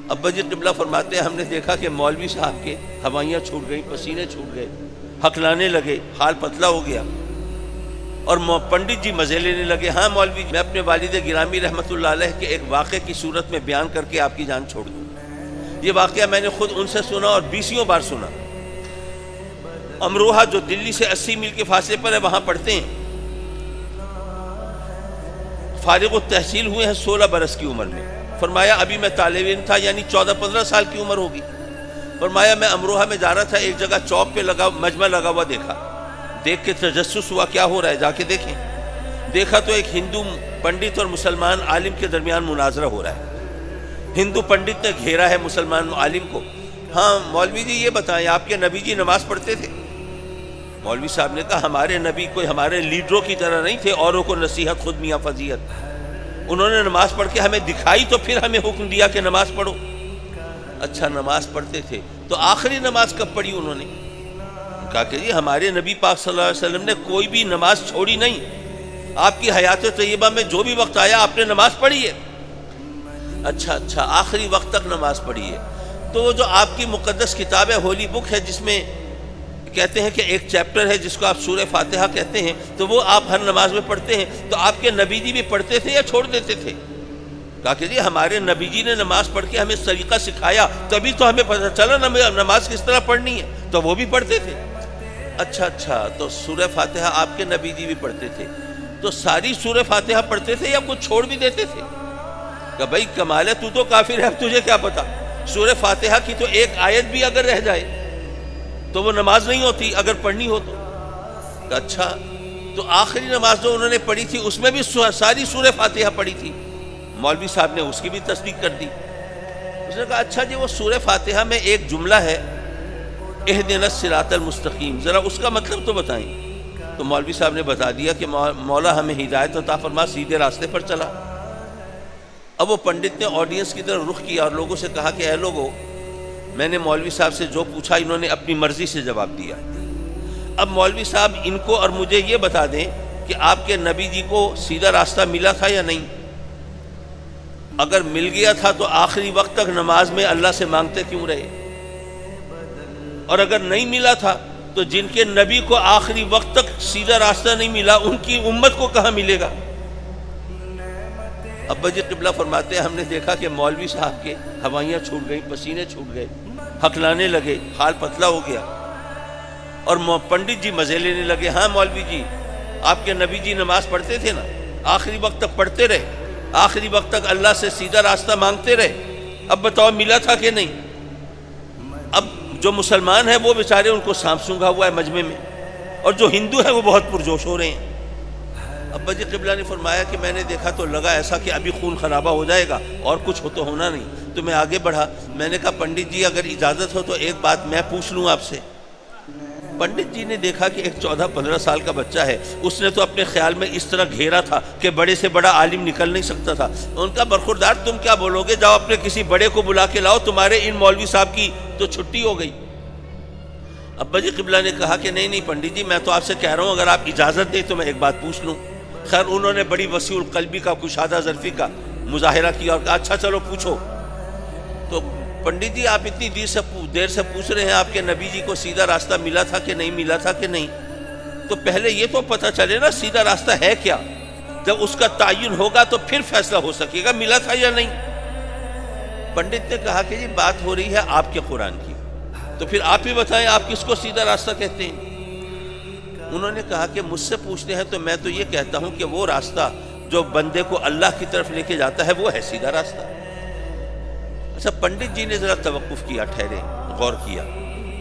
ابا جی قبلہ فرماتے ہیں ہم نے دیکھا کہ مولوی صاحب کے ہوائیاں چھوٹ گئیں، پسینے چھوٹ گئے، ہکلانے لگے، حال پتلا ہو گیا، اور پنڈت جی مزے لینے لگے. ہاں مولوی میں اپنے والد گرامی رحمۃ اللہ علیہ کے ایک واقعے کی صورت میں بیان کر کے آپ کی جان چھوڑ دوں. یہ واقعہ میں نے خود ان سے سنا اور 20 بار سنا. امروہہ جو دلی سے 80 میل کے فاصلے پر ہے وہاں پڑھتے ہیں. فارغ التحصیل ہوئے ہیں 16 برس کی عمر میں. فرمایا ابھی میں طالب علم تھا، یعنی 14-15 سال کی عمر ہوگی. فرمایا میں امروہہ میں جا رہا تھا، ایک جگہ چوک پہ مجمع لگا ہوا دیکھا. دیکھ کے تجسس ہوا کیا ہو رہا ہے، جا کے دیکھیں. دیکھا تو ایک ہندو پنڈت اور مسلمان عالم کے درمیان مناظرہ ہو رہا ہے. ہندو پنڈت نے گھیرا ہے مسلمان عالم کو. ہاں مولوی جی یہ بتائیں آپ کے نبی جی نماز پڑھتے تھے؟ مولوی صاحب نے کہا ہمارے نبی کوئی ہمارے لیڈروں کی طرح نہیں تھے، اوروں کو نصیحت خود میاں فضیحت. انہوں نے نماز پڑھ کے ہمیں دکھائی تو پھر ہمیں حکم دیا کہ نماز پڑھو. اچھا نماز پڑھتے تھے تو آخری نماز کب پڑھی انہوں نے؟ کہا کہ جی ہمارے نبی پاک صلی اللہ علیہ وسلم نے کوئی بھی نماز چھوڑی نہیں. آپ کی حیات طیبہ میں جو بھی وقت آیا آپ نے نماز پڑھی ہے. اچھا آخری وقت تک نماز پڑھی ہے. تو وہ جو آپ کی مقدس کتاب ہے، ہولی بک ہے، جس میں کہتے ہیں کہ ایک چیپٹر ہے جس کو آپ سورہ فاتحہ کہتے ہیں، تو وہ آپ ہر نماز میں پڑھتے ہیں. تو آپ کے نبی جی بھی پڑھتے تھے یا چھوڑ دیتے تھے؟ کہا کہ جی ہمارے نبی جی نے نماز پڑھ کے ہمیں طریقہ سکھایا، تبھی تو ہمیں پتہ چلا نماز کس طرح پڑھنی ہے، تو وہ بھی پڑھتے تھے. اچھا تو سورہ فاتحہ آپ کے نبی جی بھی پڑھتے تھے، تو ساری سورہ فاتحہ پڑھتے تھے یا کچھ چھوڑ بھی دیتے تھے؟ کہ بھائی کمال ہے، تو کافر ہے، اب تجھے کیا پتا. سورہ فاتحہ کی تو ایک آیت بھی اگر رہ جائے تو وہ نماز نہیں ہوتی اگر پڑھنی ہو تو. اچھا تو آخری نماز جو انہوں نے پڑھی تھی اس میں بھی ساری سورہ فاتحہ پڑھی تھی. مولوی صاحب نے اس کی بھی تصدیق کر دی. اس نے کہا اچھا جی وہ سورہ فاتحہ میں ایک جملہ ہے اہدنا الصراط المستقیم، ذرا اس کا مطلب تو بتائیں. تو مولوی صاحب نے بتا دیا کہ مولا ہمیں ہدایت عطا فرما، سیدھے راستے پر چلا. اب وہ پنڈت نے آڈینس کی طرف رخ کیا اور لوگوں سے کہا کہ اے لوگوں، میں نے مولوی صاحب سے جو پوچھا انہوں نے اپنی مرضی سے جواب دیا. اب مولوی صاحب ان کو اور مجھے یہ بتا دیں کہ آپ کے نبی جی کو سیدھا راستہ ملا تھا یا نہیں؟ اگر مل گیا تھا تو آخری وقت تک نماز میں اللہ سے مانگتے کیوں رہے؟ اور اگر نہیں ملا تھا تو جن کے نبی کو آخری وقت تک سیدھا راستہ نہیں ملا ان کی امت کو کہاں ملے گا؟ ابا جی قبلہ فرماتے ہیں ہم نے دیکھا کہ مولوی صاحب کے ہوائیاں چھوٹ گئیں، پسینے چھوٹ گئے، ہکلانے لگے، حال پتلا ہو گیا، اور پنڈت جی مزے لینے لگے. ہاں مولوی جی آپ کے نبی جی نماز پڑھتے تھے نا، آخری وقت تک پڑھتے رہے، آخری وقت تک اللہ سے سیدھا راستہ مانگتے رہے. اب بتاؤ ملا تھا کہ نہیں؟ اب جو مسلمان ہیں وہ بیچارے ان کو سانپ سونگھا ہوا ہے مجمع میں، اور جو ہندو ہیں وہ بہت پرجوش ہو رہے ہیں. ابا جی قبلہ نے فرمایا کہ میں نے دیکھا تو لگا ایسا کہ ابھی خون خرابہ ہو جائے گا اور کچھ تو ہونا نہیں. تو میں آگے بڑھا، میں نے کہا پنڈت جی اگر اجازت ہو تو ایک بات میں پوچھ لوں آپ سے. پنڈت جی نے دیکھا کہ ایک 14-15 سال کا بچہ ہے، اس نے تو اپنے خیال میں اس طرح گھیرا تھا کہ بڑے سے بڑا عالم نکل نہیں سکتا تھا. ان کا برخوردار تم کیا بولو گے، جاؤ اپنے کسی بڑے کو بلا کے لاؤ، تمہارے ان مولوی صاحب کی تو چھٹی ہو گئی. ابا جی قبلہ نے کہا کہ نہیں پنڈت جی میں تو آپ سے کہہ رہا ہوں اگر آپ اجازت دیں تو میں ایک بات پوچھ لوں. خیر انہوں نے بڑی وسیع القلبی کا، کشادہ ظرفی کا مظاہرہ کیا اور کہا اچھا چلو پوچھو. تو پنڈت جی آپ اتنی دیر سے پوچھ رہے ہیں آپ کے نبی جی کو سیدھا راستہ ملا تھا کہ نہیں، ملا تھا کہ نہیں، تو پہلے یہ تو پتہ چلے نا سیدھا راستہ ہے کیا. جب اس کا تعین ہوگا تو پھر فیصلہ ہو سکے گا ملا تھا یا نہیں. پنڈت نے کہا کہ جی بات ہو رہی ہے آپ کے قرآن کی، تو پھر آپ ہی بتائیں آپ کس کو سیدھا راستہ کہتے ہیں. انہوں نے کہا کہ مجھ سے پوچھتے ہیں تو میں تو یہ کہتا ہوں کہ وہ راستہ جو بندے کو اللہ کی طرف لے کے جاتا ہے وہ ہے سیدھا راستہ. اچھا پنڈت جی نے ذرا توقف کیا، ٹھہرے، غور کیا،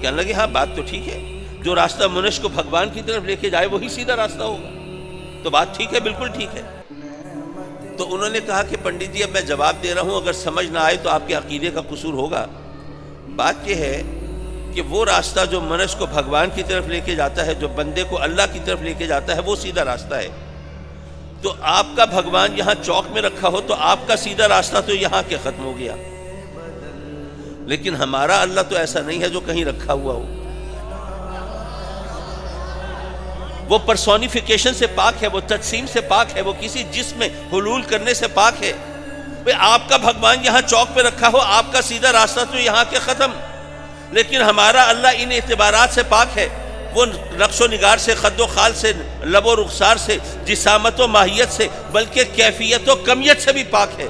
کہنے لگے ہاں بات تو ٹھیک ہے، جو راستہ منش کو بھگوان کی طرف لے کے جائے وہی سیدھا راستہ ہوگا. تو بات ٹھیک ہے، بالکل ٹھیک ہے. تو انہوں نے کہا کہ پنڈت جی اب میں جواب دے رہا ہوں، اگر سمجھ نہ آئے تو آپ کے عقیدے کا قصور ہوگا. بات یہ ہے کہ وہ راستہ جو منش کو بھگوان کی طرف لے کے جاتا ہے، جو بندے کو اللہ کی طرف لے کے جاتا ہے وہ سیدھا راستہ ہے. تو آپ کا بھگوان یہاں چوک میں رکھا ہو تو آپ کا سیدھا راستہ تو یہاں کے ختم ہو گیا، لیکن ہمارا اللہ تو ایسا نہیں ہے جو کہیں رکھا ہوا ہو. وہ پرسونیفیکیشن سے پاک ہے، وہ تجسیم سے پاک ہے، وہ کسی جسم میں حلول کرنے سے پاک ہے. بھئی آپ کا بھگوان یہاں چوک پہ رکھا ہو، آپ کا سیدھا راستہ تو یہاں کے ختم، لیکن ہمارا اللہ ان اعتبارات سے پاک ہے، وہ نقش و نگار سے، خد و خال سے، لب و رخسار سے، جسامت و ماہیت سے، بلکہ کیفیت و کمیت سے بھی پاک ہے۔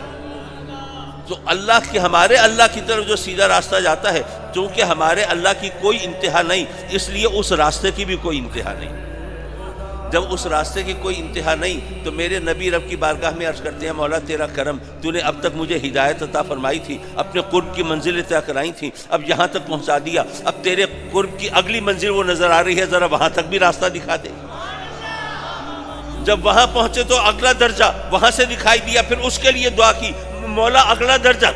تو اللہ کی، ہمارے اللہ کی طرف جو سیدھا راستہ جاتا ہے، چونکہ ہمارے اللہ کی کوئی انتہا نہیں، اس لیے اس راستے کی بھی کوئی انتہا نہیں۔ جب اس راستے کی کوئی انتہا نہیں تو میرے نبی رب کی بارگاہ میں عرض کرتے ہیں مولا تیرا کرم، تو نے اب تک مجھے ہدایت عطا فرمائی تھی، اپنے قرب کی منزلیں طے کرائی تھیں، اب یہاں تک پہنچا دیا، اب تیرے قرب کی اگلی منزل وہ نظر آ رہی ہے، ذرا وہاں تک بھی راستہ دکھا دے۔ جب وہاں پہنچے تو اگلا درجہ وہاں سے دکھائی دیا، پھر اس کے لیے دعا کی مولا اگلا درجہ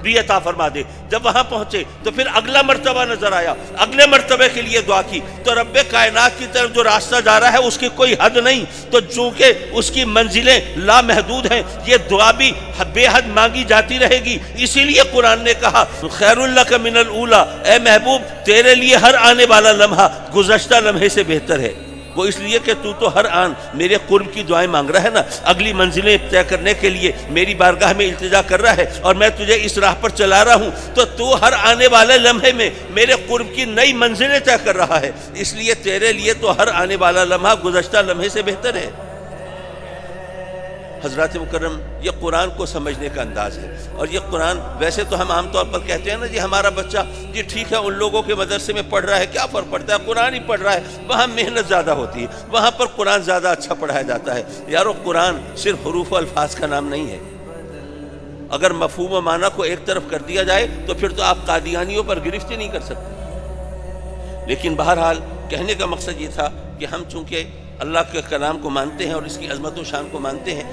بھی عطا فرما دے۔ جب وہاں پہنچے تو پھر اگلا مرتبہ نظر آیا، اگلے مرتبے کے لیے دعا کی، تو رب کائنات کی طرف جو راستہ جا رہا ہے اس کی کوئی حد نہیں، تو چونکہ اس کی منزلیں لامحدود ہیں، یہ دعا بھی بے حد مانگی جاتی رہے گی۔ اسی لیے قرآن نے کہا خیر لک من الاولی، اے محبوب تیرے لیے ہر آنے والا لمحہ گزشتہ لمحے سے بہتر ہے۔ وہ اس لیے کہ تو ہر آن میرے قرب کی دعائیں مانگ رہا ہے نا، اگلی منزلیں طے کرنے کے لیے میری بارگاہ میں التجا کر رہا ہے، اور میں تجھے اس راہ پر چلا رہا ہوں، تو ہر آنے والے لمحے میں میرے قرب کی نئی منزلیں طے کر رہا ہے، اس لیے تیرے لیے تو ہر آنے والا لمحہ گزشتہ لمحے سے بہتر ہے۔ حضرات مکرم، یہ قرآن کو سمجھنے کا انداز ہے، اور یہ قرآن ویسے تو ہم عام طور پر کہتے ہیں نا جی ہمارا بچہ جی ٹھیک ہے ان لوگوں کے مدرسے میں پڑھ رہا ہے، کیا فرق پڑتا ہے، قرآن ہی پڑھ رہا ہے، وہاں محنت زیادہ ہوتی ہے، وہاں پر قرآن زیادہ اچھا پڑھایا جاتا ہے۔ یارو قرآن صرف حروف و الفاظ کا نام نہیں ہے، اگر مفہوم و معنی کو ایک طرف کر دیا جائے تو پھر تو آپ قادیانیوں پر گرفت ہی نہیں کر سکتے۔ لیکن بہرحال کہنے کا مقصد یہ تھا کہ ہم چونکہ اللہ کے کلام کو مانتے ہیں اور اس کی عظمت و شان کو مانتے ہیں،